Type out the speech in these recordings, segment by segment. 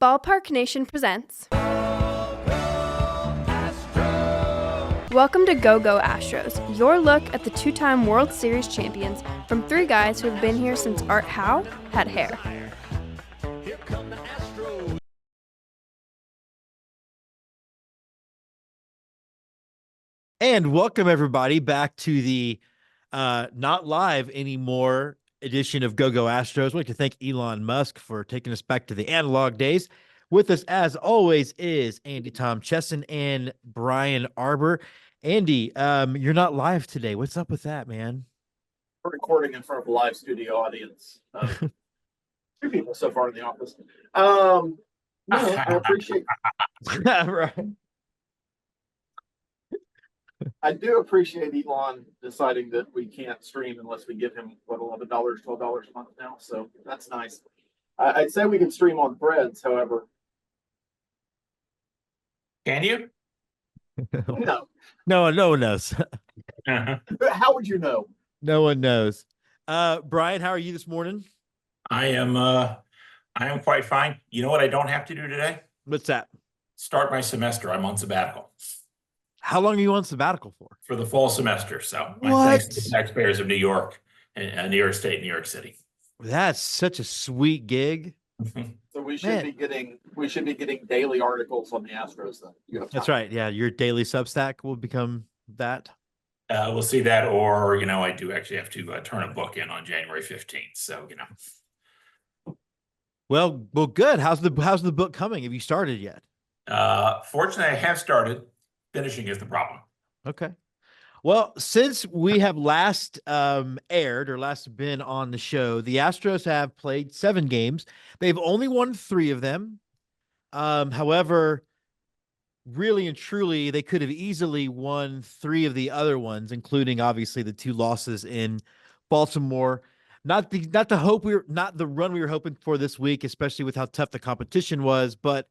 Ballpark Nation presents. Welcome to Go Astros, your look at the two-time World Series champions from three guys who have been here since Art Howe had hair. And welcome everybody back to the not live anymore edition of Go Astros. I'd like to thank Elon Musk for taking us back to the analog days. With us, as always, is Andy Tom Chesson and Brian Arbor. Andy, you're not live today. What's up with that, man? We're recording in front of a live studio audience. Two people so far in the office. No, I appreciate. Right. I do appreciate Elon deciding that we can't stream unless we give him $11, $12 a month now. So that's nice. I'd say we can stream on Threads, however. Can you? No. No one knows. How would you know? No one knows. Brian, how are you this morning? I am quite fine. You know what I don't have to do today? What's that? Start my semester. I'm on sabbatical. How long are you on sabbatical for? For the fall semester. So my What? thanks to the taxpayers of New York and New York State, New York City. That's such a sweet gig. So we should be getting daily articles on the Astros then. That's right. Yeah, your daily Substack will become that. We'll see that, or I do actually have to turn a book in on January 15th. So Well, good. How's the book coming? Have you started yet? Fortunately, I have started. Finishing is the problem. Okay. Well, since we have last aired or last been on the show, the Astros have played 7 games. They've only won 3 of them. However, really and truly, they could have easily won 3 of the other ones, including obviously the 2 losses in Baltimore. Not the run we were hoping for this week, especially with how tough the competition was, but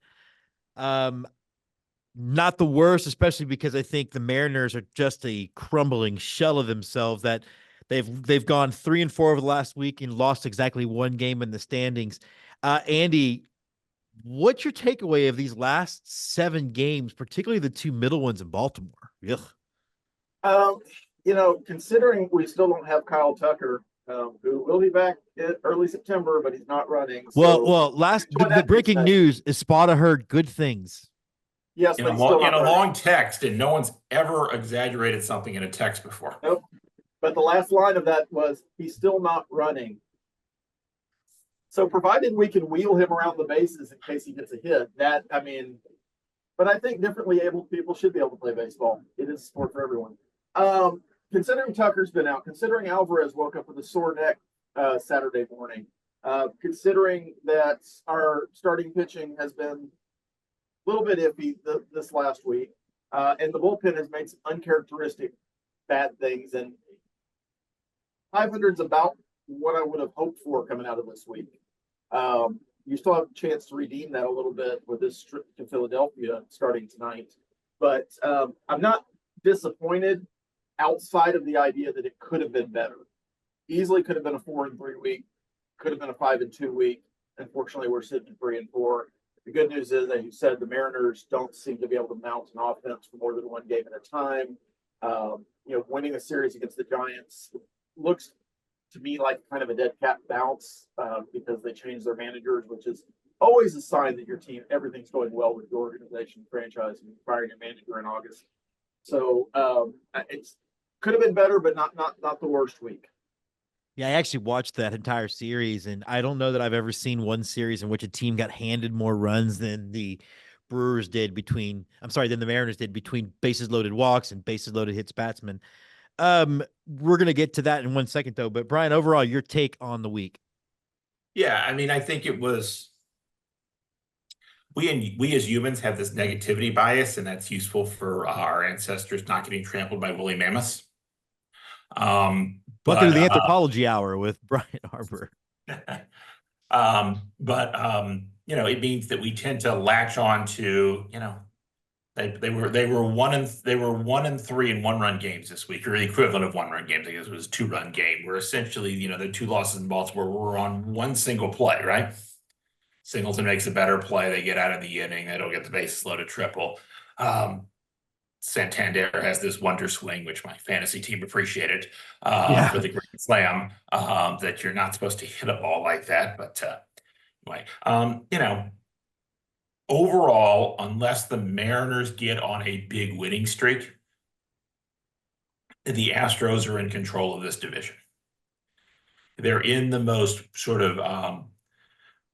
not the worst, especially because I think the Mariners are just a crumbling shell of themselves. That they've gone 3-4 over the last week and lost exactly 1 game in the standings. Andy, what's your takeaway of these last 7 games, particularly the 2 middle ones in Baltimore? Ugh. Considering we still don't have Kyle Tucker, who will be back in early September, but he's not running. So the breaking news is Spada heard good things. Yes, in a long text, and no one's ever exaggerated something in a text before. Nope. But the last line of that was, he's still not running. So provided we can wheel him around the bases in case he gets a hit, but I think differently abled people should be able to play baseball. It is a sport for everyone. Considering Tucker's been out, considering Alvarez woke up with a sore neck Saturday morning, considering that our starting pitching has been a little bit iffy this last week, and the bullpen has made some uncharacteristic bad things, and 500's about what I would have hoped for coming out of this week. You still have a chance to redeem that a little bit with this trip to Philadelphia starting tonight, but I'm not disappointed outside of the idea that it could have been better. Easily could have been a 4-3 week, could have been a 5-2 week. Unfortunately, we're sitting at 3-4. The good news is, as you said, the Mariners don't seem to be able to mount an offense for more than 1 game at a time. Winning a series against the Giants looks to me like kind of a dead cat bounce because they changed their managers, which is always a sign that your team, everything's going well with your organization, franchise, and firing your manager in August. So it's could have been better, but not the worst week. Yeah, I actually watched that entire series, and I don't know that I've ever seen one series in which a team got handed more runs than the Mariners did between bases loaded walks and bases loaded hits batsmen. We're going to get to that in 1 second, though. But Brian, overall, your take on the week? Yeah, I think it was we as humans have this negativity bias, and that's useful for our ancestors not getting trampled by woolly mammoths. Welcome to the Anthropology Hour with Brian Arbor. It means that we tend to latch on to, they were 1-3 in 1-run games this week, or the equivalent of 1-run games. I guess it was a 2-run game, where essentially, the 2 losses in Baltimore were on 1 single play, right? Singleton makes a better play. They get out of the inning. They don't get the bases loaded triple. Santander has this wonder swing, which my fantasy team appreciated for the Grand Slam, that you're not supposed to hit a ball like that. But anyway, overall, unless the Mariners get on a big winning streak, the Astros are in control of this division. They're in the most sort of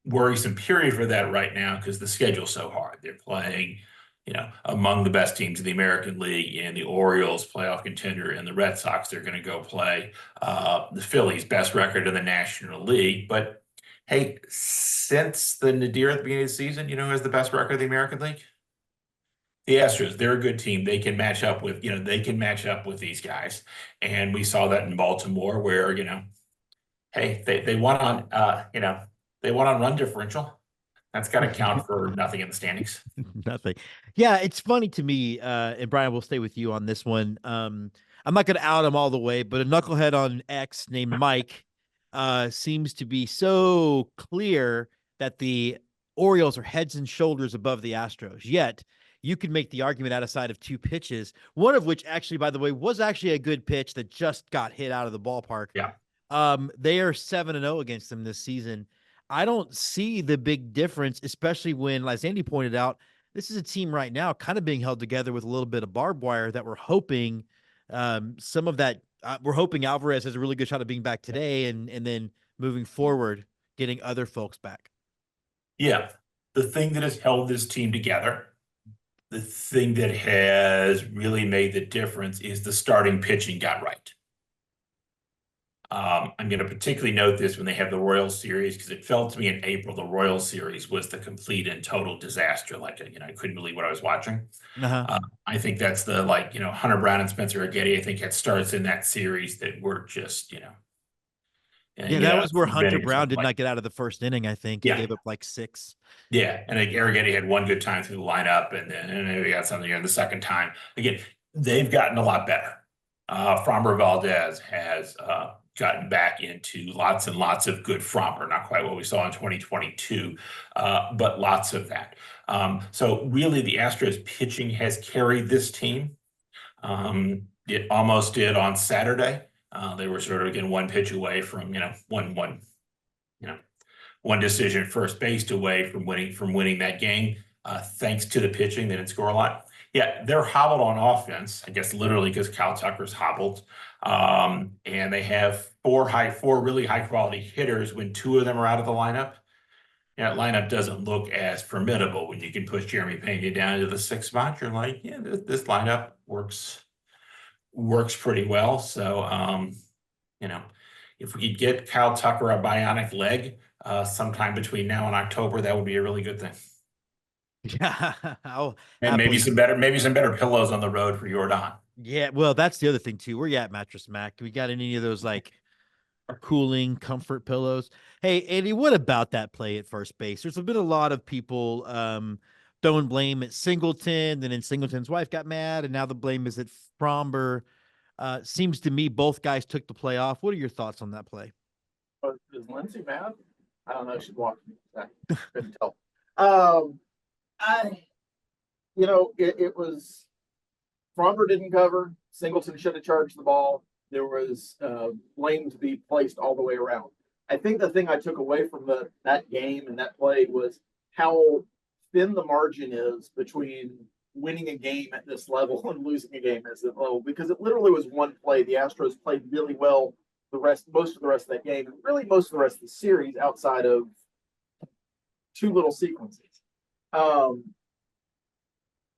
worrisome period for that right now because the schedule's so hard. They're playing, among the best teams in the American League, and the Orioles, playoff contender, and the Red Sox. They're going to go play the Phillies, best record in the National League. But hey, since the nadir at the beginning of the season, who has the best record in the American League? The Astros. They're a good team. They can match up with, these guys. And we saw that in Baltimore where, hey, they won on, they won on run differential. That's got to count for nothing in the standings. Nothing. Yeah, it's funny to me, and Brian, we'll stay with you on this one. I'm not going to out him all the way, but a knucklehead on X named Mike seems to be so clear that the Orioles are heads and shoulders above the Astros. Yet, you could make the argument outside of two pitches, one of which actually, by the way, was actually a good pitch that just got hit out of the ballpark. Yeah. They are 7-0 against them this season. I don't see the big difference, especially when, as Andy pointed out, this is a team right now kind of being held together with a little bit of barbed wire that we're hoping some of that. We're hoping Alvarez has a really good shot of being back today and then moving forward, getting other folks back. Yeah. The thing that has held this team together, the thing that has really made the difference is the starting pitching got right. I'm going to particularly note this when they have the Royals series, because it felt to me in April the Royals series was the complete and total disaster. Like, I couldn't believe what I was watching. I think that's the, Hunter Brown and Spencer Aggetti, I think had starts in that series that were just, that was where Hunter Brown did not get out of the first inning, I think. He gave up 6. Yeah, and Arrighetti had one good time through the lineup, and then he got something in the second time. Again, they've gotten a lot better. Framber Valdez has gotten back into lots and lots of good Framber, not quite what we saw in 2022, but lots of that. So really the Astros pitching has carried this team. It almost did on Saturday. They were sort of, again, one pitch away from, one decision at first base away from winning that game. Thanks to the pitching, they didn't score a lot. Yeah, they're hobbled on offense, I guess literally because Cal Tucker's hobbled. And they have four really high quality hitters when 2 of them are out of the lineup. That lineup doesn't look as formidable when you can push Jeremy Pena down to the 6th spot. You're like, yeah, this lineup works pretty well. So, if we could get Kyle Tucker a bionic leg sometime between now and October, that would be a really good thing. Yeah. And maybe some better pillows on the road for Jordan. Yeah, well, that's the other thing too. Where you at, Mattress Mac? We got any of those cooling comfort pillows? Hey, Andy, what about that play at first base? There's been a lot of people throwing blame at Singleton, and then Singleton's wife got mad, and now the blame is at Framber. Seems to me both guys took the play off. What are your thoughts on that play? Is Lindsay mad? I don't know. She walked me. I couldn't tell. It was Framber didn't cover. Singleton should have charged the ball. There was blame to be placed all the way around. I think the thing I took away from that game and that play was how thin the margin is between winning a game at this level and losing a game at this level, because it literally was one play. The Astros played really well most of the rest of that game, and really most of the rest of the series outside of 2 little sequences.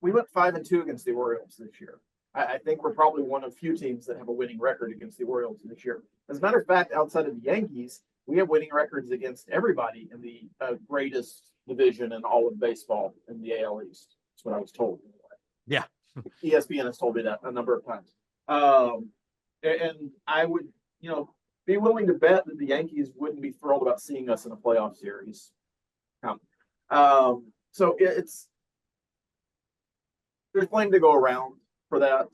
We went 5-2 against the Orioles this year. I think we're probably one of few teams that have a winning record against the Orioles this year. As a matter of fact, outside of the Yankees, we have winning records against everybody in the greatest division in all of baseball in the AL East. That's what I was told. Yeah. ESPN has told me that a number of times. And I would, be willing to bet that the Yankees wouldn't be thrilled about seeing us in a playoff series. So there's blame to go around for that.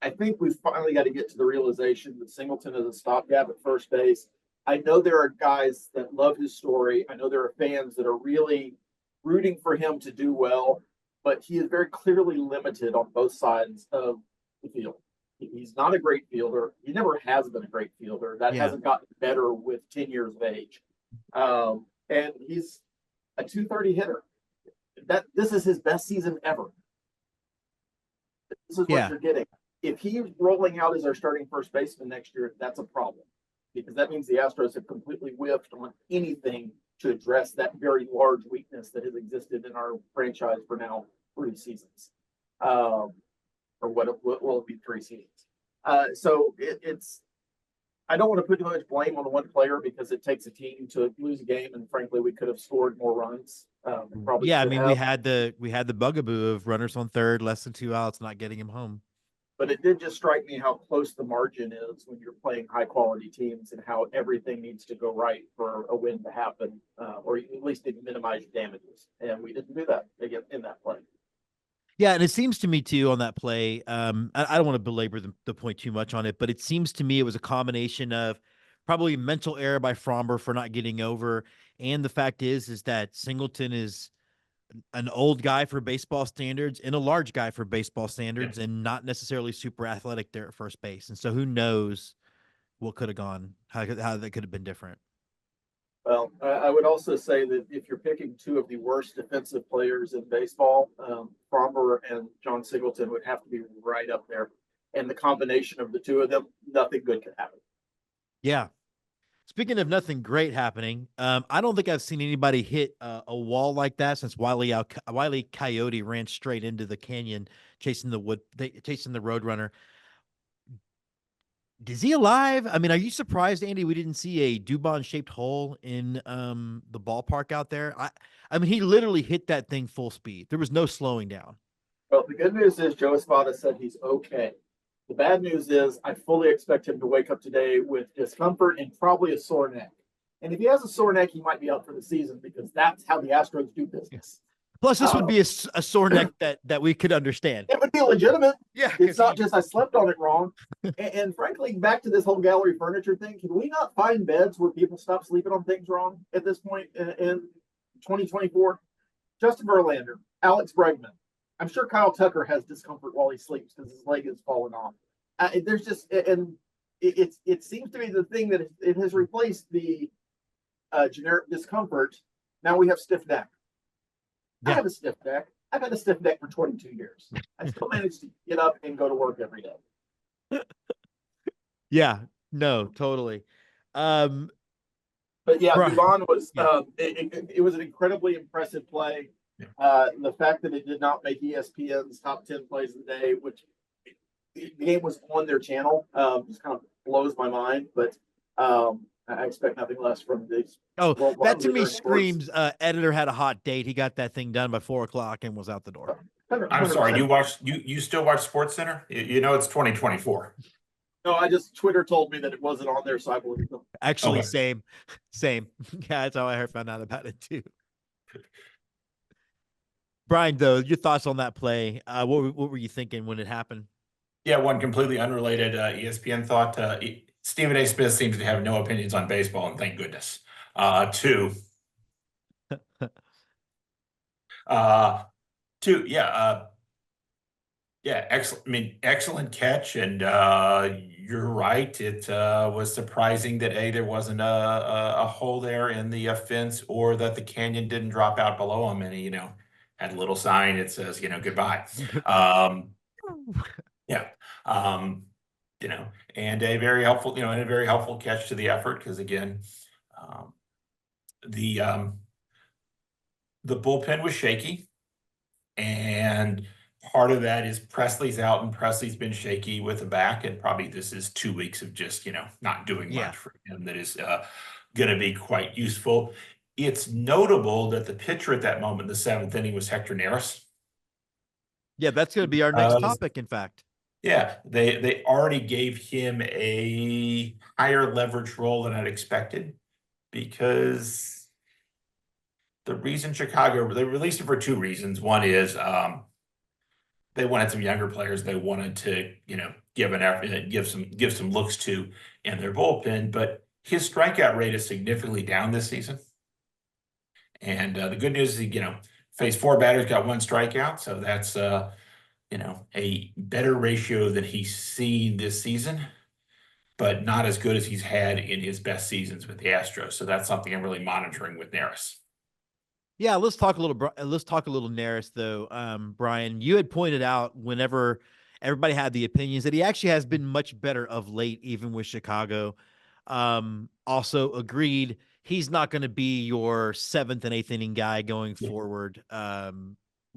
I think we've finally got to get to the realization that Singleton is a stopgap at first base. I know there are guys that love his story. I know there are fans that are really rooting for him to do well, but he is very clearly limited on both sides of the field. He's not a great fielder. He never has been a great fielder. That hasn't gotten better with 10 years of age. And he's a 230 hitter. This is his best season ever. This is what you're getting. If he's rolling out as our starting first baseman next year, that's a problem, because that means the Astros have completely whiffed on anything to address that very large weakness that has existed in our franchise for now 3 seasons. Or what will it be, 3 seasons? So it's, I don't want to put too much blame on the one player, because it takes a team to lose a game, and frankly, we could have scored more runs. Probably I mean, we had the bugaboo of runners on third, less than 2 outs, not getting him home. But it did just strike me how close the margin is when you're playing high quality teams, and how everything needs to go right for a win to happen, or at least to minimize damages. And we didn't do that again in that play. Yeah, and it seems to me too on that play. I don't want to belabor the point too much on it, but it seems to me it was a combination of probably mental error by Fromber for not getting over, and the fact is that Singleton is an old guy for baseball standards and a large guy for baseball standards, and not necessarily super athletic there at first base. And so who knows what could have gone, how that could have been different. Well, I would also say that if you're picking 2 of the worst defensive players in baseball, Fromber and John Singleton would have to be right up there. And the combination of the 2 of them, nothing good could happen. Yeah. Speaking of nothing great happening, I don't think I've seen anybody hit a wall like that since Wile E. Coyote ran straight into the canyon, chasing the Roadrunner. Is he alive? I mean, are you surprised, Andy, we didn't see a Dubon shaped hole in the ballpark out there? I mean, he literally hit that thing full speed. There was no slowing down. Well, the good news is Joe Espada said he's okay. The bad news is I fully expect him to wake up today with discomfort and probably a sore neck. And if he has a sore neck, he might be out for the season, because that's how the Astros do business. Plus, this would be a sore neck that we could understand. It would be legitimate. Yeah. It's not just I slept on it wrong. And frankly, back to this whole gallery furniture thing, can we not find beds where people stop sleeping on things wrong at this point in 2024? Justin Verlander, Alex Bregman. I'm sure Kyle Tucker has discomfort while he sleeps because his leg has fallen off. There's just, and it seems to be the thing that it has replaced the generic discomfort. Now we have stiff neck. I have a stiff neck. I've had a stiff neck for 22 years. I still manage to get up and go to work every day. Yeah, no, totally. But yeah, Dubon was, it was an incredibly impressive play. The fact that it did not make ESPN's top 10 plays of the day, which the game was on their channel, just kind of blows my mind. But I expect nothing less from these. Oh, that to me screams editor had a hot date. He got that thing done by 4:00 and was out the door. 100%. I'm sorry, you still watch Sports Center? You know it's 2024. No, Twitter told me that it wasn't on there, so I believe them. Actually, same. Yeah, that's how I found out about it too. Brian, though, your thoughts on that play? What were you thinking when it happened? Yeah, one completely unrelated ESPN thought. Stephen A. Smith seems to have no opinions on baseball, and thank goodness. 2. Excellent. I mean, excellent catch, and you're right. It was surprising that there wasn't a hole there in the fence, or that the canyon didn't drop out below him, and he, had a little sign that says, goodbye. And a very helpful catch to the effort, because again, the bullpen was shaky, and part of that is Presley's out, and Presley's been shaky with the back, and probably this is 2 weeks of just not doing much for him. That is going to be quite useful. It's notable that the pitcher at that moment in the 7th inning was Hector Nerris. Yeah, that's going to be our next topic, in fact. Yeah, they already gave him a higher leverage role than I'd expected, because the reason Chicago, they released him for 2 reasons. One is they wanted some younger players they wanted to, give some looks to in their bullpen, but his strikeout rate is significantly down this season. And the good news is, faced 4 batters, got 1 strikeout. So that's, a better ratio than he's seen this season, but not as good as he's had in his best seasons with the Astros. So that's something I'm really monitoring with Nerris. Yeah, let's talk a little Nerris though. Brian, you had pointed out whenever everybody had the opinions that he actually has been much better of late, even with Chicago. Also agreed he's not going to be your 7th and 8th inning guy going forward, or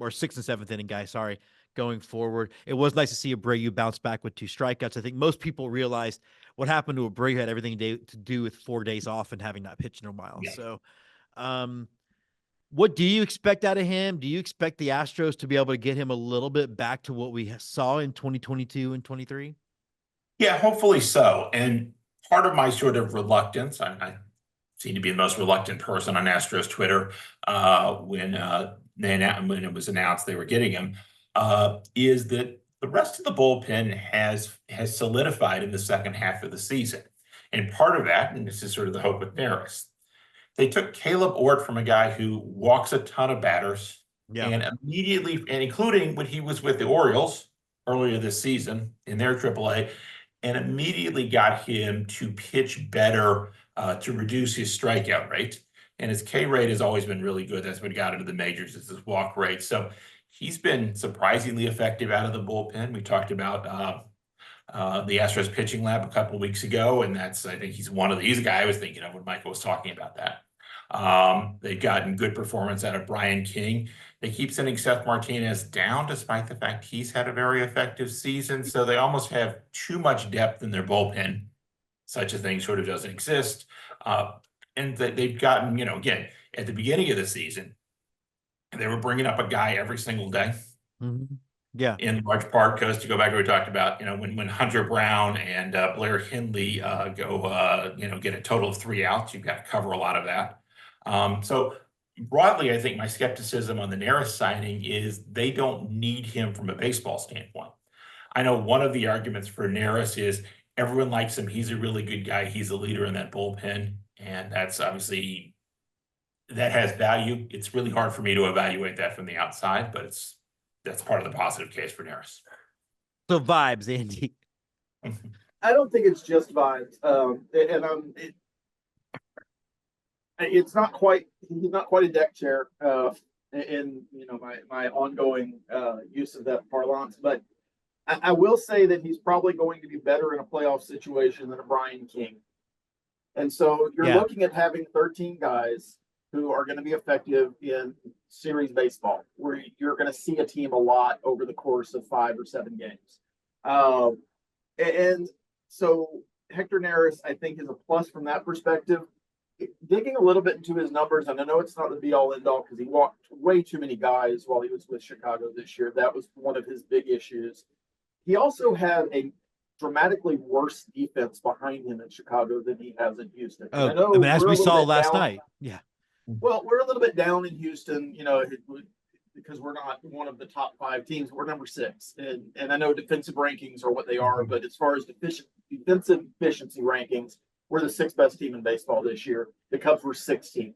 6th and 7th inning guy, sorry, going forward. It was nice to see Abreu bounce back with 2 strikeouts. I think most people realized what happened to Abreu had everything to do with 4 days off and having not pitched in a while. Yeah. So, what do you expect out of him? Do you expect the Astros to be able to get him a little bit back to what we saw in 2022 and 23? Yeah, hopefully so. And part of my sort of reluctance, I seem to be the most reluctant person on Astros Twitter when it was announced they were getting him, is that the rest of the bullpen has solidified in the second half of the season. And part of that, and this is sort of the hope with Nerris, they took Caleb Ort from a guy who walks a ton of batters, and immediately, and including when he was with the Orioles earlier this season in their AAA, and immediately got him to pitch better to reduce his strikeout rate. And his K rate has always been really good. That's what got into the majors, is his walk rate. So he's been surprisingly effective out of the bullpen. We talked about the Astros pitching lab a couple of weeks ago, and I think he's a guy I was thinking of when Michael was talking about that. They've gotten good performance out of Brian King. They keep sending Seth Martinez down despite the fact he's had a very effective season. So they almost have too much depth in their bullpen. Such a thing sort of doesn't exist. And they've gotten, again, at the beginning of the season, they were bringing up a guy every single day. Mm-hmm. Yeah. In large part, because to go back to what we talked about, when Hunter Brown and Blair Hindley go, get a total of 3 outs, you've got to cover a lot of that. So broadly, I think my skepticism on the Nerris signing is they don't need him from a baseball standpoint. I know one of the arguments for Nerris is everyone likes him. He's a really good guy. He's a leader in that bullpen. And that's obviously, that has value. It's really hard for me to evaluate that from the outside, but that's part of the positive case for Nerris. So vibes, Andy. I don't think it's just vibes. It's not quite, he's not quite a deck chair in my ongoing use of that parlance, but I will say that he's probably going to be better in a playoff situation than a Brian King. And so you're looking at having 13 guys who are going to be effective in series baseball, where you're going to see a team a lot over the course of 5 or 7 games. And so Hector Nerris, I think, is a plus from that perspective. Digging a little bit into his numbers, and I know it's not the be-all, end-all, because he walked way too many guys while he was with Chicago this year. That was one of his big issues. He also had a dramatically worse defense behind him in Chicago than he has in Houston. Oh, as we saw last night. Yeah. Well, we're a little bit down in Houston, because we're not one of the top 5 teams. We're number 6. And I know defensive rankings are what they are, but as far as defensive efficiency rankings, we're the 6th best team in baseball this year. The Cubs were 16th.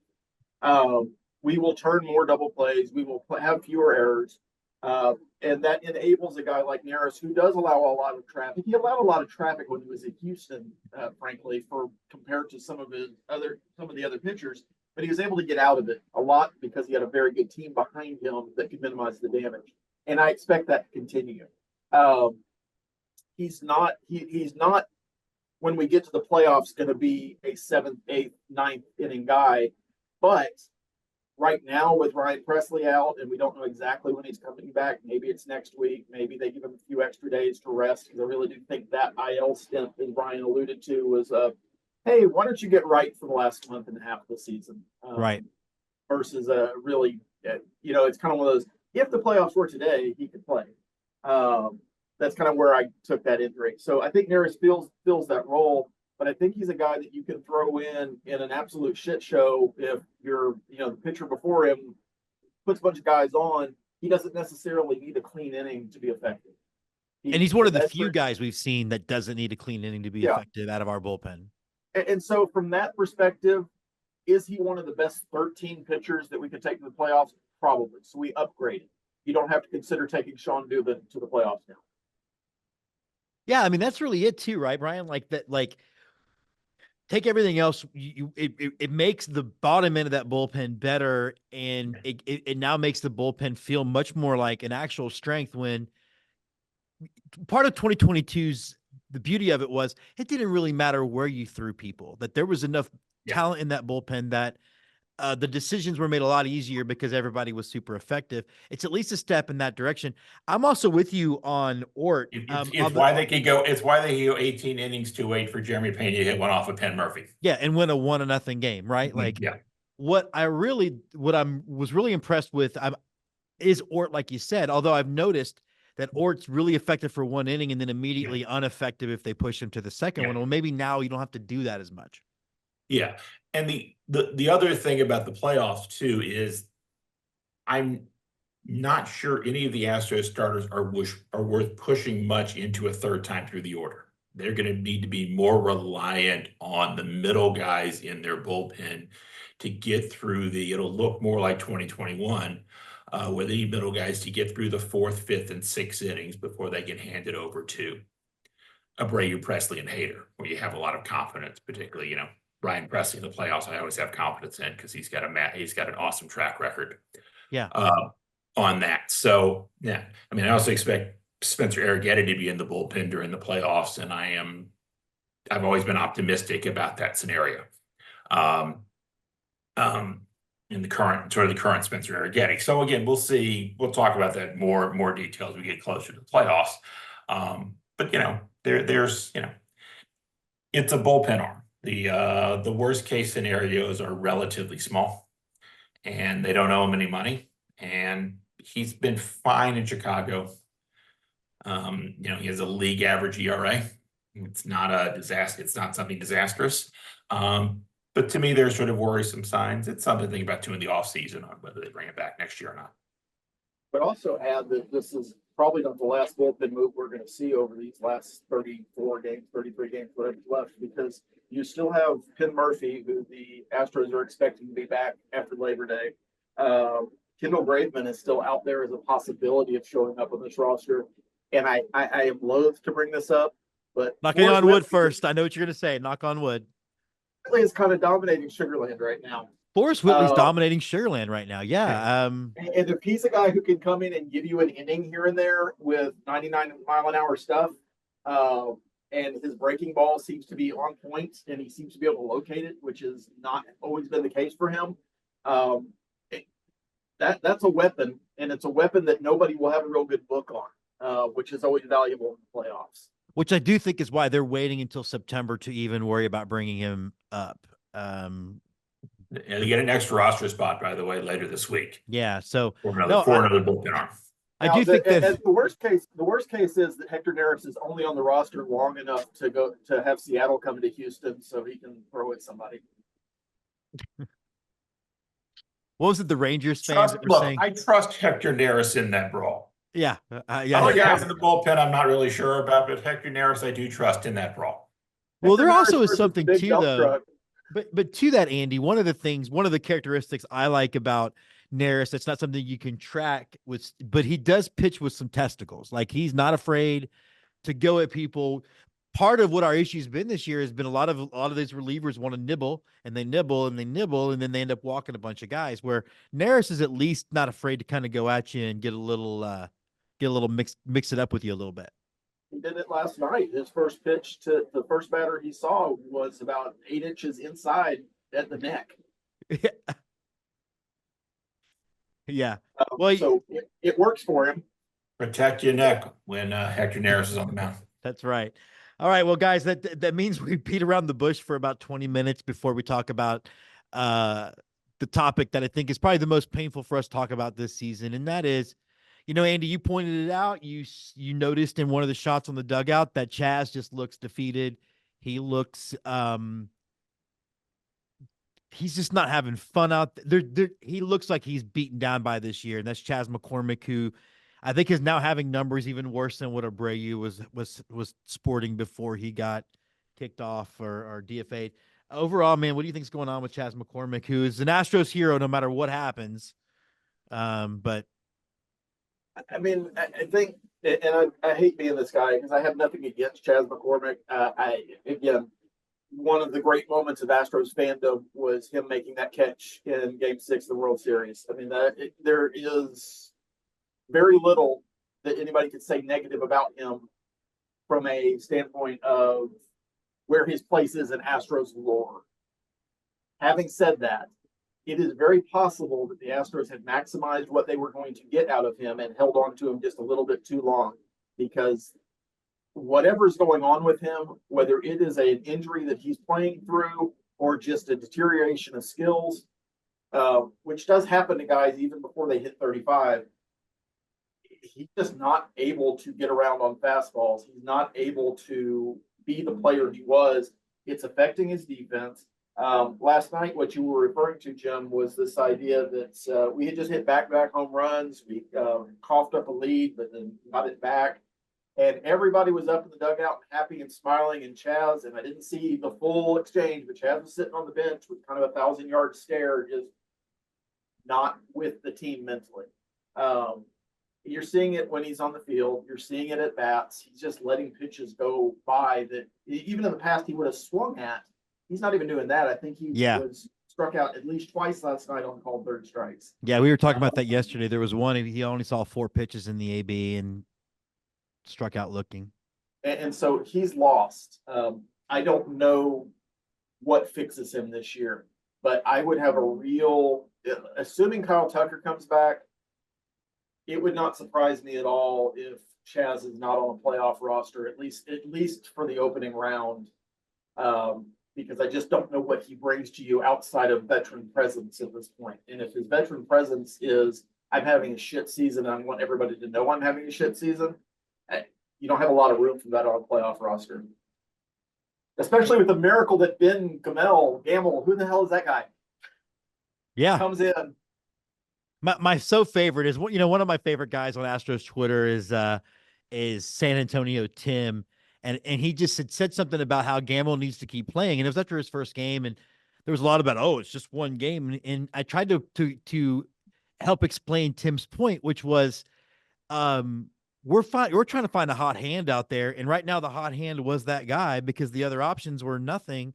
We will turn more double plays. We will have fewer errors. And that enables a guy like Nerris, who does allow a lot of traffic. He allowed a lot of traffic when he was in Houston, frankly, compared to some of the other pitchers. But he was able to get out of it a lot because he had a very good team behind him that could minimize the damage. And I expect that to continue. He's not, when we get to the playoffs, going to be a 7th, 8th, 9th inning guy. But right now, with Ryan Presley out, and we don't know exactly when he's coming back, maybe it's next week. Maybe they give him a few extra days to rest, because I really do think that IL stint, as Brian alluded to, was hey, why don't you get right for the last month and a half of the season? Right. Versus really, it's kind of one of those, if the playoffs were today, he could play. That's kind of where I took that injury. So I think Nerris fills that role, but I think he's a guy that you can throw in an absolute shit show if you're, the pitcher before him puts a bunch of guys on. He doesn't necessarily need a clean inning to be effective. And he's one of the few guys we've seen that doesn't need a clean inning to be effective out of our bullpen. And so from that perspective, is he one of the best 13 pitchers that we could take to the playoffs? Probably. So we upgraded. You don't have to consider taking Sean Dubon to the playoffs now. Yeah, I mean that's really it too, right, Brian? Like that, like take everything else. It makes the bottom end of that bullpen better, and it now makes the bullpen feel much more like an actual strength. When part of 2022's the beauty of it was it didn't really matter where you threw people, that there was enough talent in that bullpen that the decisions were made a lot easier because everybody was super effective. It's at least a step in that direction. I'm also with you on Ort. It's why they could go. It's why they go 18 innings to wait for Jeremy Pena to hit one off of Penn Murphy. Yeah, and win a 1-0 game, right? Like, what I'm was really impressed with is Ort, like you said. Although I've noticed that Ort's really effective for one inning and then immediately ineffective if they push him to the second one. Well, maybe now you don't have to do that as much. Yeah. And the other thing about the playoffs too is I'm not sure any of the Astros starters are worth pushing much into a third time through the order. They're going to need to be more reliant on the middle guys in their bullpen to get through it'll look more like 2021, where they need middle guys to get through the 4th, 5th, and 6th innings before they can hand it over to Abreu, Presley, and Hader, where you have a lot of confidence, particularly, Ryan Presley in the playoffs, I always have confidence in because he's got an awesome track record. Yeah. On that. So yeah, I mean, I also expect Spencer Arrighetti to be in the bullpen during the playoffs, and I've always been optimistic about that scenario. In the current Spencer Arrighetti. So again, we'll see. We'll talk about that more details as we get closer to the playoffs. But there's it's a bullpen arm. The worst case scenarios are relatively small, and they don't owe him any money. And he's been fine in Chicago. He has a league average ERA. It's not a disaster. It's not something disastrous. But to me, there's sort of worrisome signs. It's something to think about too in the offseason on whether they bring it back next year or not. But also add that this is probably not the last bullpen move we're going to see over these last 34 games, 33 games, whatever's left, because you still have Penn Murphy, who the Astros are expecting to be back after Labor Day. Kendall Graveman is still out there as a possibility of showing up on this roster. And I am loath to bring this up, but knocking on wood first. I know what you're going to say. Knock on wood. Whitley is kind of dominating Sugarland right now. Forrest Whitley's dominating Sugarland right now. Yeah. And if he's a guy who can come in and give you an inning here and there with 99-mile-an-hour stuff, and his breaking ball seems to be on point, and he seems to be able to locate it, which has not always been the case for him. That's a weapon, and it's a weapon that nobody will have a real good book on, which is always valuable in the playoffs. Which I do think is why they're waiting until September to even worry about bringing him up. And they get an extra roster spot, by the way, later this week. Yeah, so for another bullpen arm. I do think that the worst case is that Hector Nerris is only on the roster long enough to have Seattle come to Houston so he can throw at somebody. What was it? The Rangers fans were saying? I trust Hector Nerris in that brawl. Yeah, Other guys in the bullpen, I'm not really sure about, but Hector Nerris, I do trust in that brawl. Well, there also is something too, though. But to that, Andy, one of the characteristics I like about Nerris, it's not something you can track with, but he does pitch with some testicles. Like, he's not afraid to go at people. Part of what our issue's been this year has been a lot of these relievers want to nibble, and they nibble and they nibble, and then they end up walking a bunch of guys. Where Nerris is at least not afraid to kind of go at you and get a little mix it up with you a little bit. He did it last night. His first pitch to the first batter he saw was about 8 inches inside at the neck. Yeah. So it works for him. Protect your neck when Hector Nerris is on the mound. That's right. All right, well, guys, that means we beat around the bush for about 20 minutes before we talk about the topic that I think is probably the most painful for us to talk about this season, and that is, Andy, you pointed it out. You noticed in one of the shots on the dugout that Chaz just looks defeated. He looks he's just not having fun out there. He looks like he's beaten down by this year, and that's Chaz McCormick, who I think is now having numbers even worse than what Abreu was sporting before he got kicked off or DFA'd. Overall, man, what do you think is going on with Chaz McCormick, who is an Astros hero no matter what happens? But I mean, I think, and I hate being this guy because I have nothing against Chaz McCormick. Again, one of the great moments of Astros fandom was him making that catch in Game 6 of the World Series. I mean, there is very little that anybody could say negative about him from a standpoint of where his place is in Astros lore. Having said that, it is very possible that the Astros had maximized what they were going to get out of him and held on to him just a little bit too long, because whatever's going on with him, whether it is an injury that he's playing through or just a deterioration of skills, which does happen to guys even before they hit 35, he's just not able to get around on fastballs. He's not able to be the player he was. It's affecting his defense. Last night, what you were referring to, Jim, was this idea that we had just hit back-to-back home runs. We coughed up a lead, but then got it back. And everybody was up in the dugout happy and smiling, and Chaz, and I didn't see the full exchange, but Chaz was sitting on the bench with kind of a 1,000-yard stare, just not with the team mentally. You're seeing it when he's on the field. You're seeing it at bats. He's just letting pitches go by that even in the past he would have swung at. He's not even doing that. I think he was struck out at least twice last night on called third strikes. Yeah, we were talking about that yesterday. There was one, he only saw 4 pitches in the AB and struck out looking. And so he's lost. I don't know what fixes him this year, but I would have a real, assuming Kyle Tucker comes back, it would not surprise me at all if Chaz is not on a playoff roster, at least for the opening round, because I just don't know what he brings to you outside of veteran presence at this point. And if his veteran presence is, I'm having a shit season, and I want everybody to know I'm having a shit season, you don't have a lot of room for that on a playoff roster. Especially with the miracle that Ben Gamel, who the hell is that guy? Yeah. Comes in. My favorite is, one of my favorite guys on Astros Twitter is San Antonio Tim, and he just had said something about how Gamble needs to keep playing, and it was after his first game, and there was a lot about, it's just one game, and I tried to help explain Tim's point, which was, we're trying to find a hot hand out there, and right now the hot hand was that guy because the other options were nothing,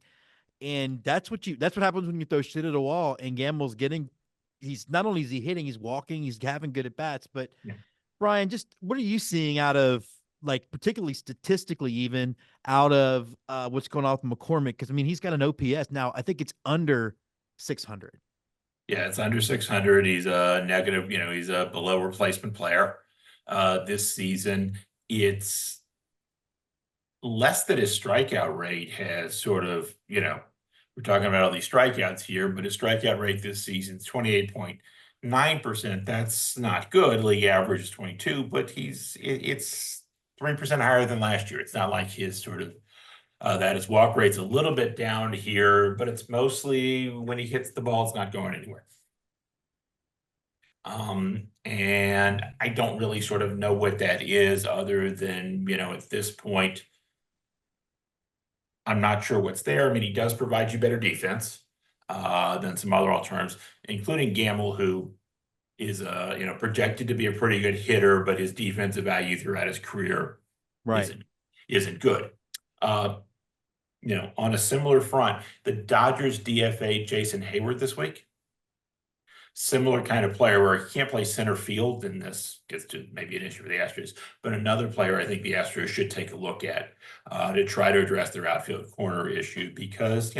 and that's what happens when you throw shit at a wall, and Gamble's he's not only is he hitting, he's walking, he's having good at bats. But Brian, just what are you seeing out of, like, particularly statistically, even out of what's going on with McCormick? Because I mean, he's got an OPS now. I think it's under 600. Yeah, it's under 600. He's a negative. He's a below replacement player. This season, it's less that his strikeout rate has sort of, we're talking about all these strikeouts here, but his strikeout rate this season is 28.9%. That's not good. League average is 22, but it's 3% higher than last year. It's not like his sort of that his walk rate's a little bit down here, but it's mostly when he hits the ball, it's not going anywhere. And I don't really sort of know what that is other than, at this point, I'm not sure what's there. I mean, he does provide you better defense than some other alternatives, including Gamble, who is projected to be a pretty good hitter, but his defensive value throughout his career isn't good. On a similar front, the Dodgers DFA Jason Hayward this week. Similar kind of player where he can't play center field, and this gets to maybe an issue for the Astros, but another player I think the Astros should take a look at to try to address their outfield corner issue, because,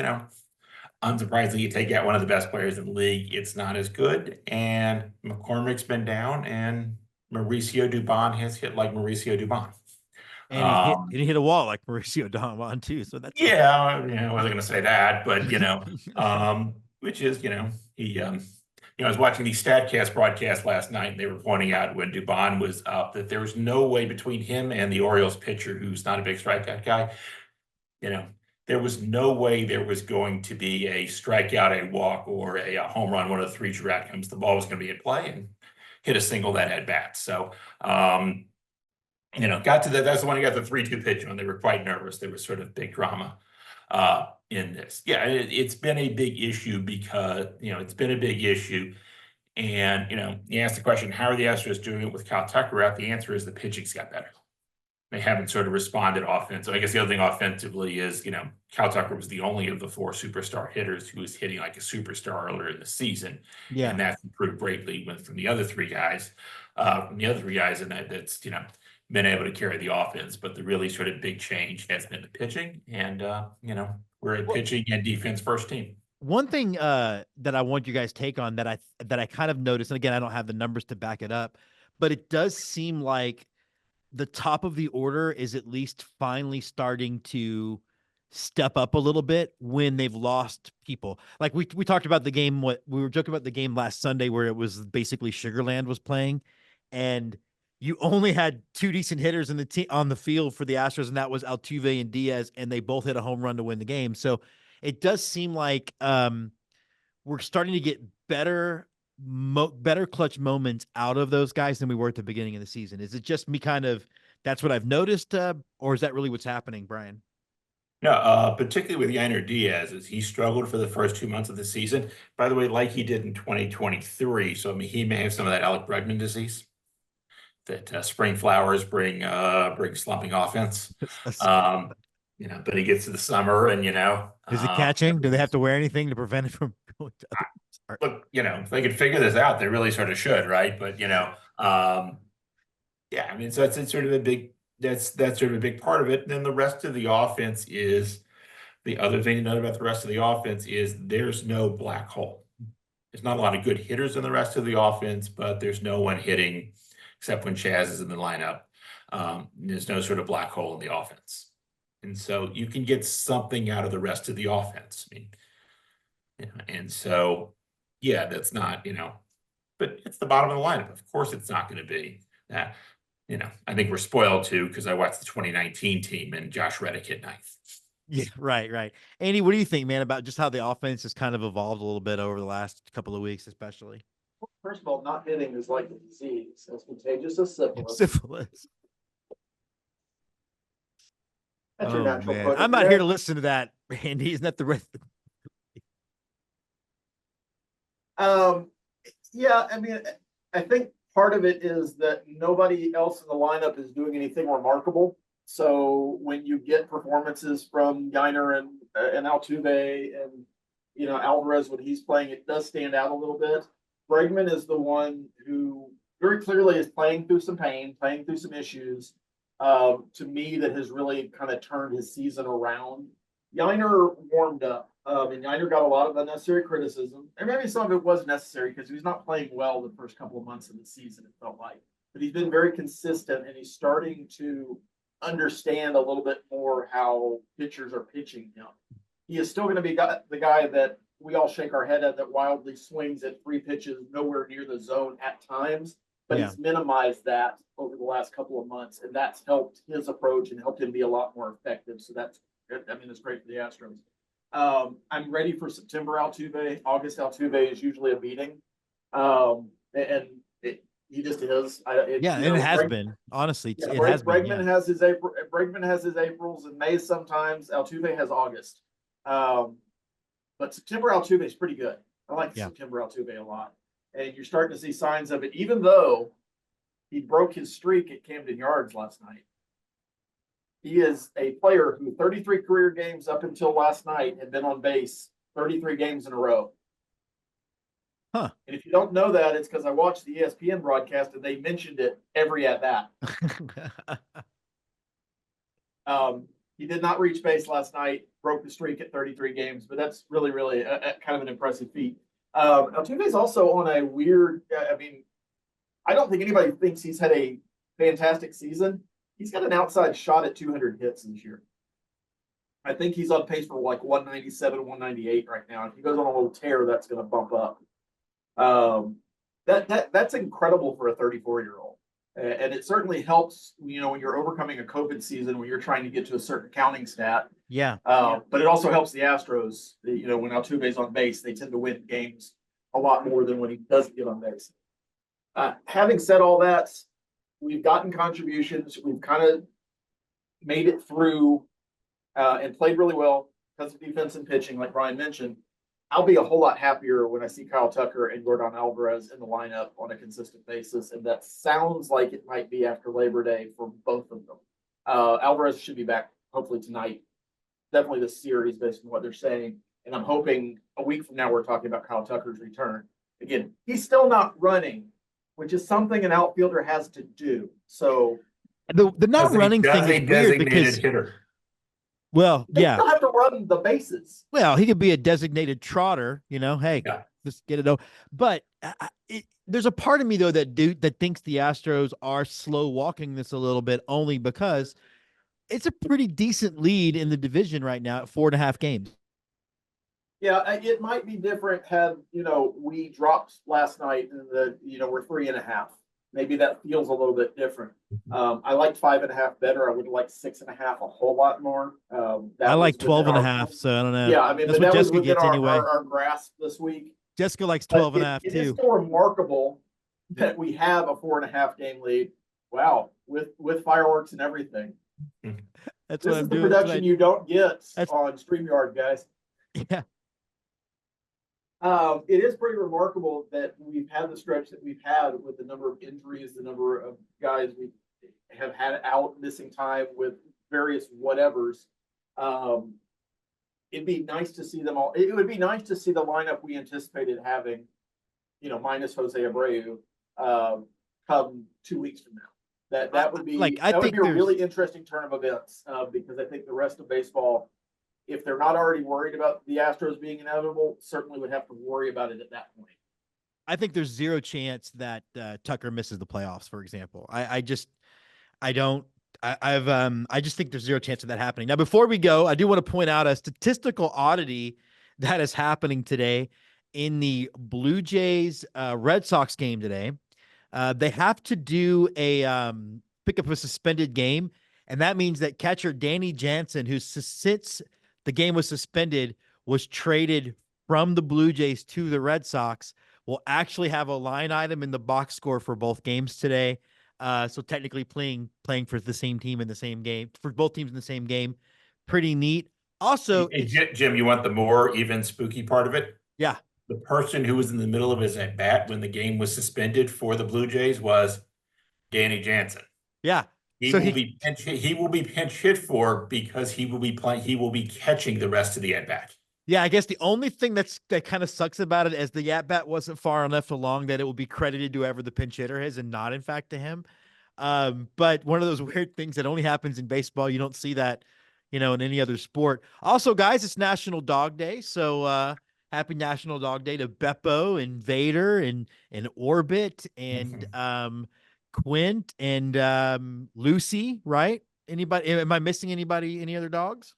unsurprisingly, you take out one of the best players in the league, it's not as good, and McCormick's been down, and Mauricio Dubon has hit like Mauricio Dubon. And he hit a wall like Mauricio Dubon too. So that's I wasn't going to say that, but which is he. I was watching the StatCast broadcast last night, and they were pointing out when Dubon was up that there was no way between him and the Orioles pitcher, who's not a big strikeout guy, there was no way there was going to be a strikeout, a walk, or a home run, one of the 3 true outcomes. The ball was going to be in play and hit a single that at bat. So, got to that. That's the one who got the 3-2 pitch when they were quite nervous. There was sort of big drama in this. Yeah, it's been a big issue because, it's been a big issue. And, you ask the question, how are the Astros doing it with Cal Tucker out? The answer is the pitching's got better. They haven't sort of responded offensively. I guess the other thing offensively is, Cal Tucker was the only of the 4 superstar hitters who was hitting like a superstar earlier in the season. Yeah. And that's improved greatly from the other 3 guys. And that's, been able to carry the offense. But the really sort of big change has been the pitching. And, we're a pitching and defense first team. One thing that I want you guys take on that I kind of noticed, and again, I don't have the numbers to back it up, but it does seem like the top of the order is at least finally starting to step up a little bit when they've lost people. Like we talked about the game, we were joking about the game last Sunday where it was basically Sugarland was playing, and you only had 2 decent hitters in the on the field for the Astros, and that was Altuve and Diaz, and they both hit a home run to win the game. So it does seem like we're starting to get better clutch moments out of those guys than we were at the beginning of the season. Is it just me that's what I've noticed, or is that really what's happening, Brian? No, particularly with Yainer Diaz, as he struggled for the first 2 months of the season, by the way, like he did in 2023. So, he may have some of that Alec Bregman disease that spring flowers bring slumping offense. But he gets to the summer and, Is it catching? Do they have to wear anything to prevent it from going to other? Look, if they could figure this out, they really sort of should, right? But so it's sort of a big that's sort of a big part of it. And then the rest of the offense is the other thing to note about the rest of the offense is there's no black hole. There's not a lot of good hitters in the rest of the offense, but there's no one hitting except when Chaz is in the lineup. There's no sort of black hole in the offense. And so you can get something out of the rest of the offense. And so, that's not, but it's the bottom of the lineup. Of course, it's not going to be that, I think we're spoiled too, because I watched the 2019 team and Josh Reddick hit 9th. Yeah, right. Andy, what do you think, man, about just how the offense has kind of evolved a little bit over the last couple of weeks, especially? First of all, not hitting is like a disease. It's contagious as syphilis. That's your natural man. I'm not here to listen to that, Randy. Isn't that the rest? I think part of it is that nobody else in the lineup is doing anything remarkable. So when you get performances from Yainer and Altuve and Alvarez when he's playing, it does stand out a little bit. Bregman is the one who very clearly is playing through some pain, playing through some issues. To me, that has really kind of turned his season around. Yainer warmed up, and Yainer got a lot of unnecessary criticism, and maybe some of it was necessary because he was not playing well the first couple of months of the season, it felt like. But he's been very consistent, and he's starting to understand a little bit more how pitchers are pitching him. He is still going to be the guy that we all shake our head at, that wildly swings at 3 pitches nowhere near the zone at times. But he's minimized that over the last couple of months, and that's helped his approach and helped him be a lot more effective. So that's good. it's great for the Astros. I'm ready for September Altuve. August Altuve is usually a beating. He just is. And it has been. Honestly, it has been. Bregman has his April. Bregman has his Aprils and Mays sometimes. Altuve has August. But September Altuve is pretty good. I like September Altuve a lot. And you're starting to see signs of it, even though he broke his streak at Camden Yards last night. He is a player who 33 career games up until last night had been on base 33 games in a row. Huh. And if you don't know that, it's because I watched the ESPN broadcast and they mentioned it every at bat. He did not reach base last night, broke the streak at 33 games, but that's really, really kind of an impressive feat. Altuve is also on a weird, I don't think anybody thinks he's had a fantastic season. He's got an outside shot at 200 hits this year. I think he's on pace for like 197, 198 right now. If he goes on a little tear, that's going to bump up. That's incredible for a 34-year-old. And it certainly helps, when you're overcoming a COVID season, when you're trying to get to a certain counting stat. But it also helps the Astros. When Altuve's on base, they tend to win games a lot more than when he doesn't get on base. Having said all that, we've gotten contributions. We've kind of made it through and played really well. because of defense and pitching, like Brian mentioned, I'll be a whole lot happier when I see Kyle Tucker and Gordon Alvarez in the lineup on a consistent basis. And that sounds like it might be after Labor Day for both of them. Alvarez should be back hopefully tonight. Definitely this series based on what they're saying. And I'm hoping a week from now we're talking about Kyle Tucker's return. Again, he's still not running, which is something an outfielder has to do. So the not running thing is weird because hitter. Well, they yeah. still have to run the bases. Well, he could be a designated trotter, hey, just get it over. But there's a part of me though that thinks the Astros are slow walking this a little bit, only because it's a pretty decent lead in the division right now at 4.5 games. Yeah, it might be different had, we dropped last night and we're 3.5. Maybe that feels a little bit different. I liked 5.5 better. I would like 6.5 a whole lot more. I like 12.5, so I don't know. Yeah, I mean, that's but what that was Jessica within gets anyway. our grasp this week. Jessica likes 12.5 It too. is still remarkable that we have a 4.5 game lead. Wow, with fireworks and everything. That's this what I'm is the doing production tonight. you don't get on StreamYard, guys. Yeah. It is pretty remarkable that we've had the stretch that we've had with the number of injuries, the number of guys we have had out missing time with various whatevers. It'd be nice to see them all. It would be nice to see the lineup we anticipated having, minus Jose Abreu, come 2 weeks from now. That would be that would be a really interesting turn of events because I think the rest of baseball, if they're not already worried about the Astros being inevitable, certainly would have to worry about it at that point. I think there's zero chance that Tucker misses the playoffs, for example. I just think there's zero chance of that happening. Now, before we go, I do want to point out a statistical oddity that is happening today in the Blue Jays Red Sox game today. They have to do a pick up a suspended game, and that means that catcher Danny Jansen, who since the game was suspended, was traded from the Blue Jays to the Red Sox, will actually have a line item in the box score for both games today. So technically playing for the same team in the same game, for both teams in the same game. Pretty neat. Also, hey, Jim, you want the more even spooky part of it? Yeah. The person who was in the middle of his at bat when the game was suspended for the Blue Jays was Danny Jansen. Yeah. He will be pinch hit for because he will be catching the rest of the at bat. Yeah, I guess the only thing that kind of sucks about it is the at bat wasn't far enough along that it will be credited to whoever the pinch hitter is and not in fact to him. But one of those weird things that only happens in baseball. You don't see that, in any other sport. Also, guys, it's National Dog Day, so happy National Dog Day to Beppo and Vader and Orbit and Quint and Lucy, right? Anybody? Am I missing anybody? Any other dogs?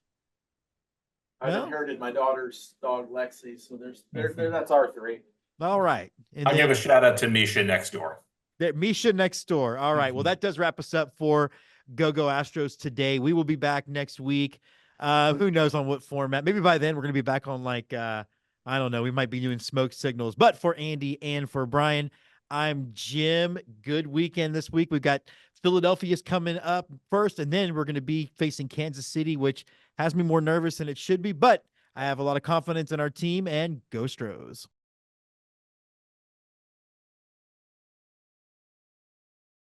I've inherited my daughter's dog Lexi, so that's our 3. All right. And I'll give a shout out to Misha next door. Misha next door. All right. Well, that does wrap us up for Go Astros today. We will be back next week. Who knows on what format? Maybe by then we're going to be back on I don't know. We might be doing smoke signals. But for Andy and for Brian, I'm Jim. Good weekend this week. We've got Philadelphia's coming up first, and then we're going to be facing Kansas City, which has me more nervous than it should be. But I have a lot of confidence in our team, and Go Astros.